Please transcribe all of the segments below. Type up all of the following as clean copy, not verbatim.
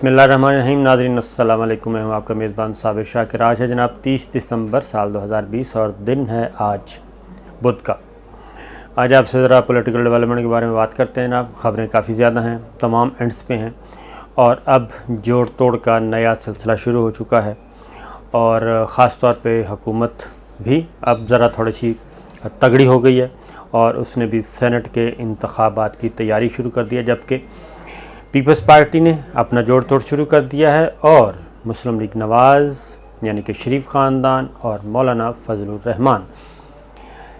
बिस्मिल्लाहिर्रहमानिर्रहीम। नाज़रीन अस्सलाम वालेकुम। मैं हूँ आपका मेज़बान साबिर शाकिर। आज है जनाब 30 दिसंबर साल 2020 और दिन है आज बुध का। आज आपसे ज़रा पॉलिटिकल डेवलपमेंट के बारे में बात करते हैं जनाब। ख़बरें काफ़ी ज़्यादा हैं, तमाम एंड्स पे हैं और अब जोड़ तोड़ का नया सिलसिला शुरू हो चुका है और ख़ास तौर पे हुकूमत भी अब ज़रा थोड़ी सी तगड़ी हो गई है और उसने भी सेनेट के इंतखाबात की तैयारी शुरू कर दी है, जबकि पीपल्स पार्टी ने अपना जोड़ तोड़ शुरू कर दिया है और मुस्लिम लीग नवाज़ यानी कि शरीफ ख़ानदान और मौलाना फजलुर रहमान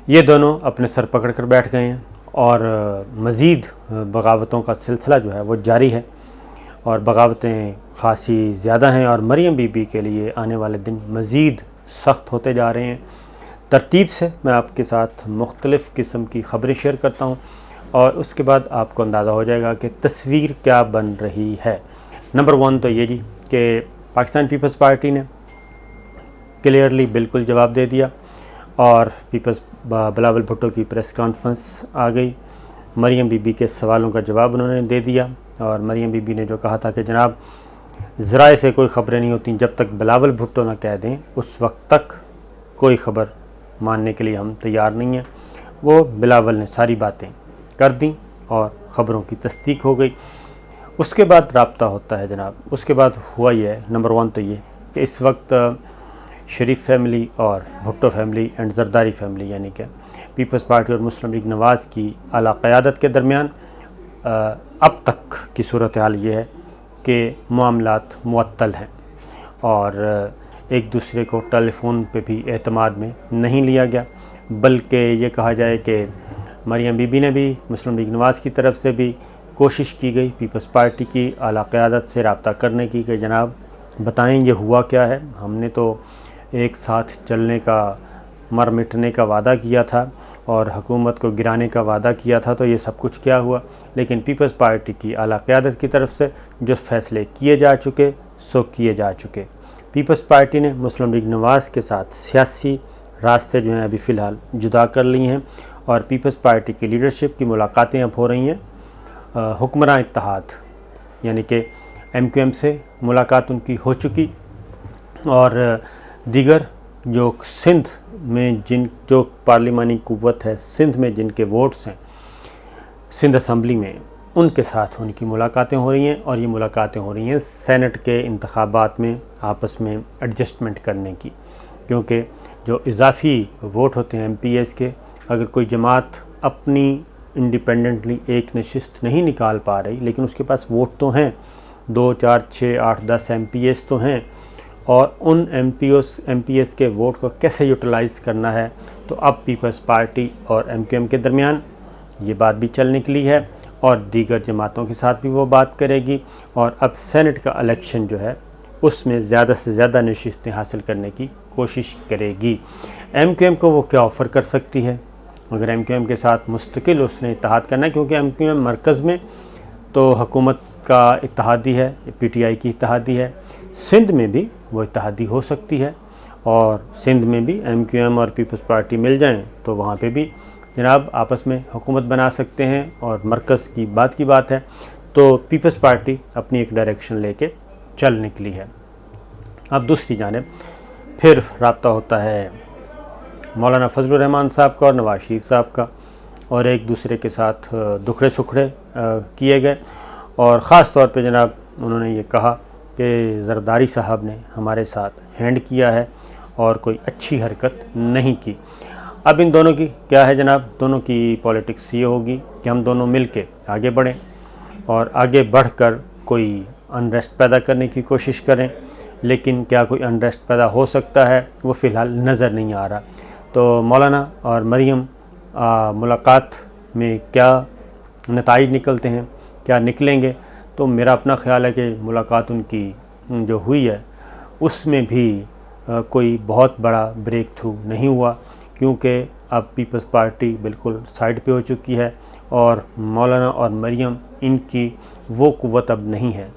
ये दोनों अपने सर पकड़ कर बैठ गए हैं और मज़ीद बगावतों का सिलसिला जो है वो जारी है और बगावतें खासी ज़्यादा हैं और मरियम बीबी के लिए आने वाले दिन मज़ीद सख्त होते जा रहे हैं। तरतीब से मैं आपके साथ मुख्तलिफ़ किस्म की ख़बरें शेयर करता हूँ और उसके बाद आपको अंदाज़ा हो जाएगा कि तस्वीर क्या बन रही है। नंबर 1 तो ये जी कि पाकिस्तान पीपल्स पार्टी ने क्लियरली बिल्कुल जवाब दे दिया और बिलावल भुट्टो की प्रेस कॉन्फ्रेंस आ गई। मरियम बीबी के सवालों का जवाब उन्होंने दे दिया और मरियम बीबी ने जो कहा था कि जनाब ज़राए से कोई ख़बरें नहीं होती, जब तक बिलावल भुट्टो ना कह दें उस वक्त तक कोई ख़बर मानने के लिए हम तैयार नहीं हैं। वो बिलावल ने सारी बातें कर दी और ख़बरों की तस्दीक हो गई। उसके बाद राब्ता होता है जनाब। उसके बाद हुआ ये है, नंबर 1 तो ये कि इस वक्त शरीफ फैमिली और Bhutto family and Zardari family यानी कि पीपल्स पार्टी और मुस्लिम लीग नवाज़ की आला क़यादत के दरमियान अब तक की सूरत हाल ये है कि मामलात मुअत्तल हैं और एक दूसरे को टेलीफोन पे भी एतमाद में नहीं लिया गया, बल्कि ये कहा जाए कि मरियम बीबी ने भी मुस्लिम लीग नवाज़ की तरफ से भी कोशिश की गई पीपल्स पार्टी की आला क़यादत से रब्ता करने की कि जनाब बताएं ये हुआ क्या है। हमने तो एक साथ चलने का मर मिटने का वादा किया था और हुकूमत को गिराने का वादा किया था, तो ये सब कुछ क्या हुआ। लेकिन पीपल्स पार्टी की आला क़यादत की तरफ से जो फ़ैसले किए जा चुके सो किए जा चुके। पीपल्स पार्टी ने मुस्लिम लीग नवाज़ के साथ सियासी रास्ते जो हैं अभी फ़िलहाल जुदा कर लिए हैं और पीपल्स पार्टी की लीडरशिप की मुलाकातें अब हो रही हैं हुक्मरान इत्तेहाद यानी कि MQM से मुलाकात उनकी हो चुकी और दीगर जो सिंध में जो पार्लिमानी कुव्वत है, सिंध में जिनके वोट्स हैं सिंध असम्बली में, उनके साथ उनकी मुलाकातें हो रही हैं और ये मुलाकातें हो रही हैं सेनेट के इंतखाबात में आपस में एडजस्टमेंट करने की, क्योंकि जो इजाफ़ी वोट होते हैं MPs के, अगर कोई जमात अपनी इंडिपेंडेंटली एक नशिस्त नहीं निकाल पा रही लेकिन उसके पास वोट तो हैं, 2, 4, 6, 8, 10 MPs तो हैं और उन MPs के वोट को कैसे यूटिलाइज़ करना है, तो अब पीपल्स पार्टी और MQM के दरमियान ये बात भी चल निकली है और दीगर जमातों के साथ भी वो बात करेगी और अब सेनेट का इलेक्शन जो है उसमें ज़्यादा से ज़्यादा नशिस्तें हासिल करने की कोशिश करेगी। MQM को वो क्या ऑफ़र कर सकती है अगर MQM के साथ मुस्तकिल उसने इत्तेहाद करना है, क्योंकि MQM मरकज़ में तो हुकूमत का इत्तेहादी है, PTI की इत्तेहादी है, सिंध में भी वो इत्तेहादी हो सकती है और सिंध में भी MQM और पीपल्स पार्टी मिल जाएं तो वहाँ पे भी जनाब आपस में हुकूमत बना सकते हैं और मरकज़ की बात है। तो पीपल्स पार्टी अपनी एक डायरेक्शन लेके चल निकली है। अब दूसरी जानिब फिर रब्ता होता है मौलाना फजलुर रहमान साहब का और नवाज़ शरीफ साहब का और एक दूसरे के साथ दुखड़े सुखड़े किए गए और ख़ास तौर पे जनाब उन्होंने ये कहा कि जरदारी साहब ने हमारे साथ हैंड किया है और कोई अच्छी हरकत नहीं की। अब इन दोनों की क्या है जनाब, दोनों की पॉलिटिक्स ये होगी कि हम दोनों मिल के आगे बढ़ें और आगे बढ़कर कोई अनरेस्ट पैदा करने की कोशिश करें, लेकिन क्या कोई अनरेस्ट पैदा हो सकता है वो फ़िलहाल नज़र नहीं आ रहा। तो मौलाना और मरियम मुलाकात में क्या नताइज निकलते हैं, क्या निकलेंगे, तो मेरा अपना ख़्याल है कि मुलाकात उनकी जो हुई है उसमें भी कोई बहुत बड़ा ब्रेक थ्रू नहीं हुआ, क्योंकि अब पीपल्स पार्टी बिल्कुल साइड पे हो चुकी है और मौलाना और मरियम इनकी वो कुव्वत अब नहीं है।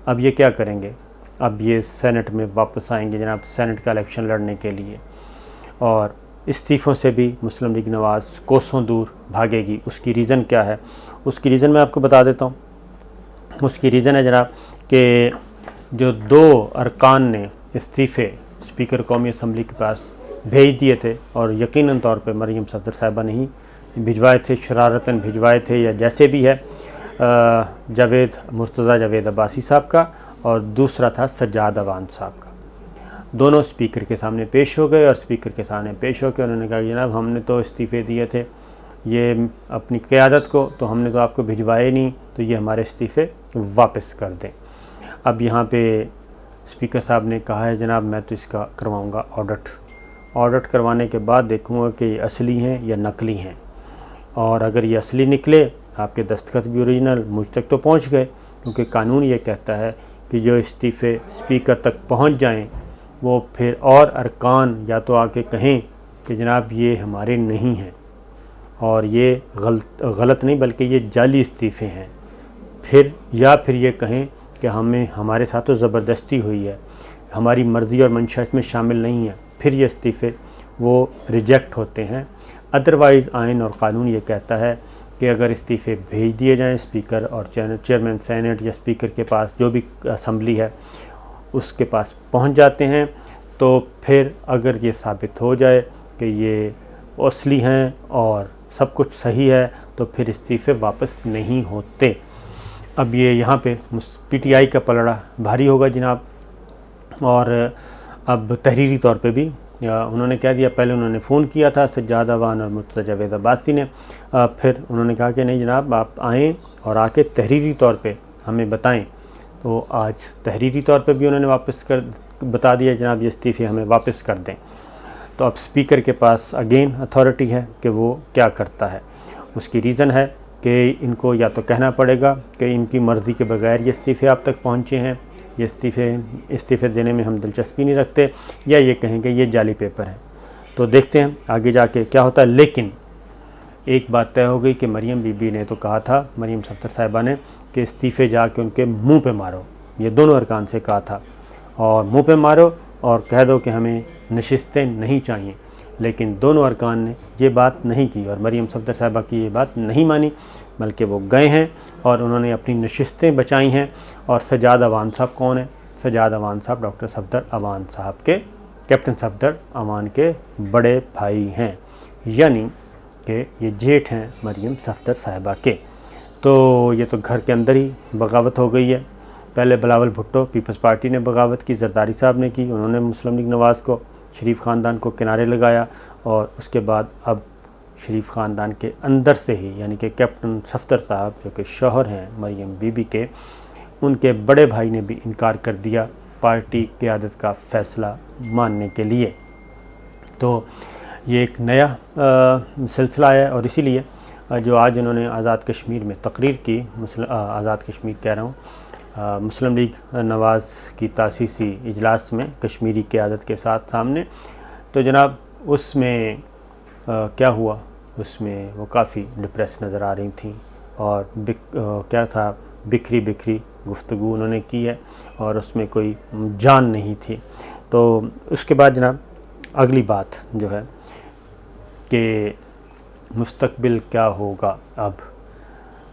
अब ये क्या करेंगे, अब ये सेनेट में वापस आएंगे जनाब सेनेट का इलेक्शन लड़ने के लिए और इस्तीफ़ों से भी मुस्लिम लीग नवाज़ कोसों दूर भागेगी। उसकी रीज़न क्या है, उसकी रीज़न मैं आपको बता देता हूँ। उसकी रीज़न है जनाब कि जो 2 अरकान ने इस्तीफ़े स्पीकर कौमी असम्बली के पास भेज दिए थे, और यकीनन तौर पे मरियम सफदर साहिबा ने ही भिजवाए थे, शरारतन भिजवाए थे या जैसे भी है, मुर्तज़ा जावेद अब्बासी साहब का, और दूसरा था सज्जाद अवान साहब का। दोनों स्पीकर के सामने पेश हो गए, और स्पीकर के सामने पेश होकर उन्होंने कहा जनाब हमने तो इस्तीफ़े दिए थे ये अपनी क़यादत को, तो हमने तो आपको भिजवाए नहीं, तो ये हमारे इस्तीफ़े वापस कर दें। अब यहाँ पे स्पीकर साहब ने कहा है जनाब मैं तो इसका करवाऊँगा ऑडिट करवाने के बाद देखूँगा कि ये असली हैं या नकली हैं, और अगर ये असली निकले, आपके दस्तखत भी ओरिजिनल मुझ तक तो पहुँच गए, क्योंकि कानून ये कहता है कि जो इस्तीफ़े स्पीकर तक पहुँच जाएं वो फिर और अरकान या तो आके कहें कि जनाब ये हमारे नहीं हैं और ये गलत नहीं बल्कि ये जाली इस्तीफ़े हैं, फिर ये कहें कि हमारे साथ तो ज़बरदस्ती हुई है, हमारी मर्ज़ी और मंशा इसमें शामिल नहीं है, फिर ये इस्तीफ़े वो रिजेक्ट होते हैं। अदरवाइज़ आइन और क़ानून ये कहता है कि अगर इस्तीफ़े भेज दिए जाएं स्पीकर और चेयरमैन सेनेट या स्पीकर के पास, जो भी असम्बली है उसके पास पहुंच जाते हैं, तो फिर अगर ये साबित हो जाए कि ये असली हैं और सब कुछ सही है, तो फिर इस्तीफ़े वापस नहीं होते। अब ये यहाँ पे PTI का पलड़ा भारी होगा जनाब, और अब तहरीरी तौर पे भी उन्होंने कह दिया, पहले उन्होंने फ़ोन किया था सज्जाद अवान और मुर्तज़ा जावेद अब्बासी ने, फिर उन्होंने कहा कि नहीं जनाब आप आएँ और आके तहरीरी तौर पे हमें बताएं, तो आज तहरीरी तौर पे भी उन्होंने बता दिया जनाब ये इस्तीफ़े हमें वापस कर दें। तो अब स्पीकर के पास अगेन अथॉरिटी है कि वो क्या करता है। उसकी रीज़न है कि इनको या तो कहना पड़ेगा कि इनकी मर्ज़ी के बगैर ये इस्तीफ़े आप तक पहुँचे हैं, ये इस्तीफ़े देने में हम दिलचस्पी नहीं रखते, या ये कहेंगे ये जाली पेपर है। तो देखते हैं आगे जाके क्या होता है। लेकिन एक बात तय हो गई कि मरियम बीबी ने तो कहा था, मरियम सफदर साहिबा ने, कि इस्तीफ़े जाके उनके मुंह पे मारो, ये दोनों अरकान से कहा था, और मुंह पे मारो और कह दो कि हमें नशिस्तें नहीं चाहिए। लेकिन दोनों अरकान ने ये बात नहीं की और मरियम सफदर साहिबा की ये बात नहीं मानी, बल्कि वो गए हैं और उन्होंने अपनी नशिस्तें बचाई हैं। और सज्जाद अवान साहब कौन है? सज्जाद अवान साहब डॉक्टर सफदर अवान साहब के, कैप्टन सफदर अवान के बड़े भाई हैं, यानी कि ये जेठ हैं मरियम सफदर साहिबा के। तो ये तो घर के अंदर ही बगावत हो गई है। पहले बिलावल भुट्टो पीपल्स पार्टी ने बगावत की, जरदारी साहब ने की, उन्होंने मुस्लिम लीग नवाज़ को, शरीफ ख़ानदान को किनारे लगाया, और उसके बाद अब शरीफ ख़ानदान के अंदर से ही, यानी कि कैप्टन सफदर साहब जो कि शौहर हैं मरियम बीबी के, उनके बड़े भाई ने भी इनकार कर दिया पार्टी क़यादत का फ़ैसला मानने के लिए। तो ये एक नया सिलसिला है, और इसीलिए जो आज उन्होंने आज़ाद कश्मीर में तकरीर की, आज़ाद कश्मीर कह रहा हूँ, मुस्लिम लीग नवाज़ की तासीसी इजलास में कश्मीरी क़यादत के साथ सामने, तो जनाब उसमें क्या हुआ, उसमें वो काफ़ी डिप्रेस नज़र आ रही थी, और क्या था, बिखरी गुफ्तगू उन्होंने की है, और उसमें कोई जान नहीं थी। तो उसके बाद जनाब अगली बात जो है कि मुस्तकबिल क्या होगा। अब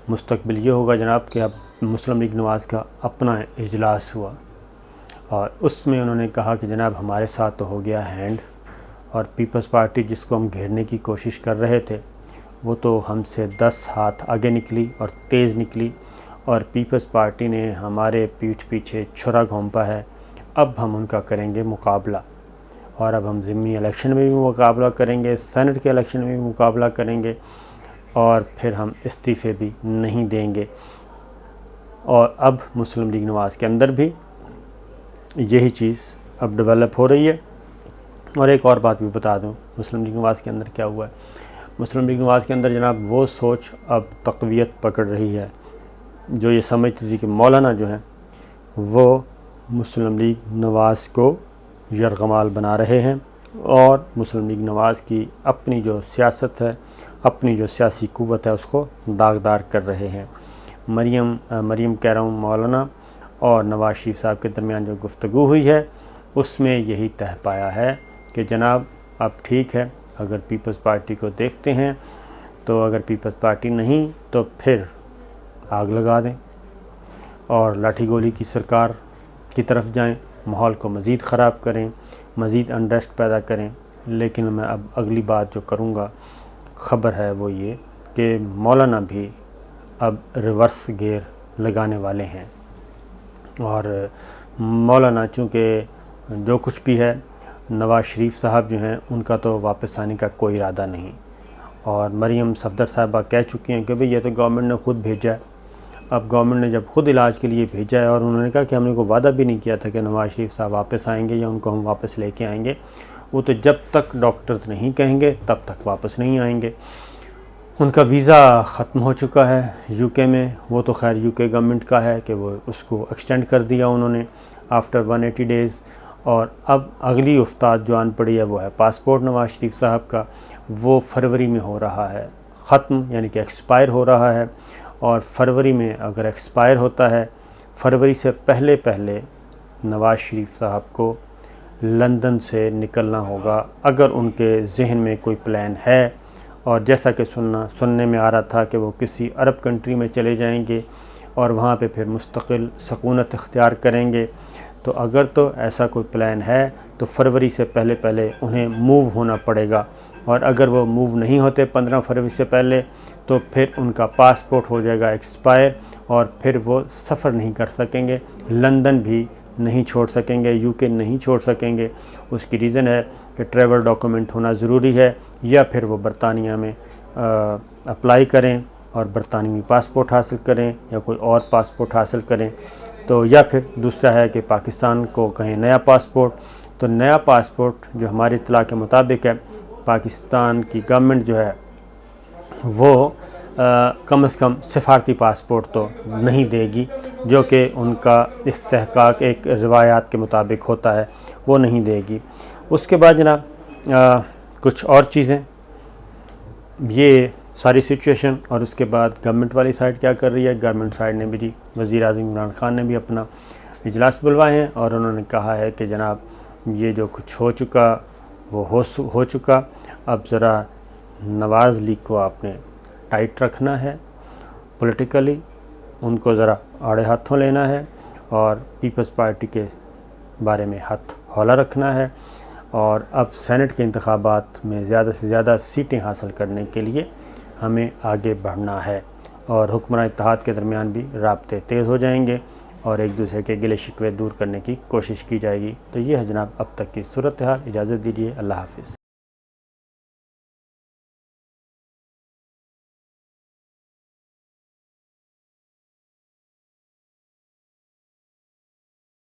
मुस्तकबिल ये होगा जनाब कि अब मुस्लिम लीग नवाज़ का अपना इजलास हुआ, और उसमें उन्होंने कहा कि जनाब हमारे साथ तो हो गया हैंड, और पीपल्स पार्टी जिसको हम घेरने की कोशिश कर रहे थे वो तो हमसे 10 हाथ आगे निकली और तेज़ निकली, और पीपल्स पार्टी ने हमारे पीठ पीछे छुरा घोंपा है। अब हम उनका करेंगे मुकाबला, और अब हम ज़िमनी इलेक्शन में भी मुकाबला करेंगे, सेनेट के इलेक्शन में भी मुकाबला करेंगे, और फिर हम इस्तीफ़े भी नहीं देंगे। और अब मुस्लिम लीग नवाज़ के अंदर भी यही चीज़ अब डेवलप हो रही है। और एक और बात भी बता दूं, मुस्लिम लीग नवाज़ के अंदर क्या हुआ है। मुस्लिम लीग नवाज़ के अंदर जनाब वो सोच अब तक़वियत पकड़ रही है जो ये समझती थी कि मौलाना जो हैं वो मुस्लिम लीग नवाज़ को यरगमाल बना रहे हैं, और मुस्लिम लीग नवाज़ की अपनी जो सियासत है, अपनी जो सियासी क़ुव्वत है, उसको दागदार कर रहे हैं। मरियम कह रहा हूँ, मौलाना और नवाज़ शरीफ साहब के दरमियान जो गुफ्तगू हुई है उसमें यही तह पाया है कि जनाब अब ठीक है, अगर पीपल्स पार्टी को देखते हैं तो अगर पीपल्स पार्टी नहीं तो फिर आग लगा दें और लाठी गोली की सरकार کی طرف جائیں، ماحول کو مزید خراب کریں، مزید انریسٹ پیدا کریں۔ لیکن میں اب اگلی بات جو کروں گا خبر ہے وہ یہ کہ مولانا بھی اب ریورس گیئر لگانے والے ہیں، اور مولانا چونکہ جو کچھ بھی ہے، نواز شریف صاحب جو ہیں ان کا تو واپس آنے کا کوئی ارادہ نہیں، اور مریم صفدر صاحبہ کہہ چکی ہیں کہ بھئی یہ تو گورنمنٹ نے خود بھیجا ہے۔ اب گورنمنٹ نے جب خود علاج کے لیے بھیجا ہے، اور انہوں نے کہا کہ ہم نے کوئی وعدہ بھی نہیں کیا تھا کہ نواز شریف صاحب واپس آئیں گے یا ان کو ہم واپس لے کے آئیں گے، وہ تو جب تک ڈاکٹرز نہیں کہیں گے تب تک واپس نہیں آئیں گے۔ ان کا ویزا ختم ہو چکا ہے یو کے میں، وہ تو خیر یو کے گورنمنٹ کا ہے کہ وہ اس کو ایکسٹینڈ کر دیا انہوں نے آفٹر 180 ڈیز، اور اب اگلی افتاد جو آن پڑی ہے وہ ہے پاسپورٹ نواز شریف صاحب کا، وہ فروری میں ہو رہا ہے ختم، یعنی کہ ایکسپائر ہو رہا ہے، اور فروری میں اگر ایکسپائر ہوتا ہے، فروری سے پہلے نواز شریف صاحب کو لندن سے نکلنا ہوگا اگر ان کے ذہن میں کوئی پلان ہے، اور جیسا کہ سننے میں آ رہا تھا کہ وہ کسی عرب کنٹری میں چلے جائیں گے اور وہاں پہ پھر مستقل سکونت اختیار کریں گے، تو اگر تو ایسا کوئی پلان ہے تو فروری سے پہلے انہیں موو ہونا پڑے گا، اور اگر وہ موو نہیں ہوتے 15 فروری سے پہلے تو پھر ان کا پاسپورٹ ہو جائے گا ایکسپائر، اور پھر وہ سفر نہیں کر سکیں گے، لندن بھی نہیں چھوڑ سکیں گے، یو کے نہیں چھوڑ سکیں گے۔ اس کی ریزن ہے کہ ٹریول ڈاکومنٹ ہونا ضروری ہے، یا پھر وہ برطانیہ میں اپلائی کریں اور برطانوی پاسپورٹ حاصل کریں یا کوئی اور پاسپورٹ حاصل کریں، تو یا پھر دوسرا ہے کہ پاکستان کو کہیں نیا پاسپورٹ، تو نیا پاسپورٹ جو ہماری اطلاع کے مطابق ہے پاکستان کی گورنمنٹ جو ہے وہ کم از کم سفارتی پاسپورٹ تو نہیں دے گی، جو کہ ان کا استحقاق ایک روایات کے مطابق ہوتا ہے، وہ نہیں دے گی۔ اس کے بعد جناب کچھ اور چیزیں، یہ ساری سچویشن، اور اس کے بعد گورنمنٹ والی سائڈ کیا کر رہی ہے۔ گورنمنٹ سائڈ نے بھی وزیر اعظم عمران خان نے بھی اپنا اجلاس بلوائے ہیں، اور انہوں نے کہا ہے کہ جناب یہ جو کچھ ہو چکا وہ ہو چکا، اب ذرا نواز لیگ کو آپ نے ٹائٹ رکھنا ہے، پولیٹیکلی ان کو ذرا آڑے ہاتھوں لینا ہے، اور پیپلز پارٹی کے بارے میں ہاتھ ہولا رکھنا ہے، اور اب سینٹ کے انتخابات میں زیادہ سے زیادہ سیٹیں حاصل کرنے کے لیے ہمیں آگے بڑھنا ہے، اور حکمراں اتحاد کے درمیان بھی رابطے تیز ہو جائیں گے، اور ایک دوسرے کے گلے شکوے دور کرنے کی کوشش کی جائے گی۔ تو یہ ہے جناب اب تک کی صورتحال۔ اجازت دیجیے، اللہ حافظ۔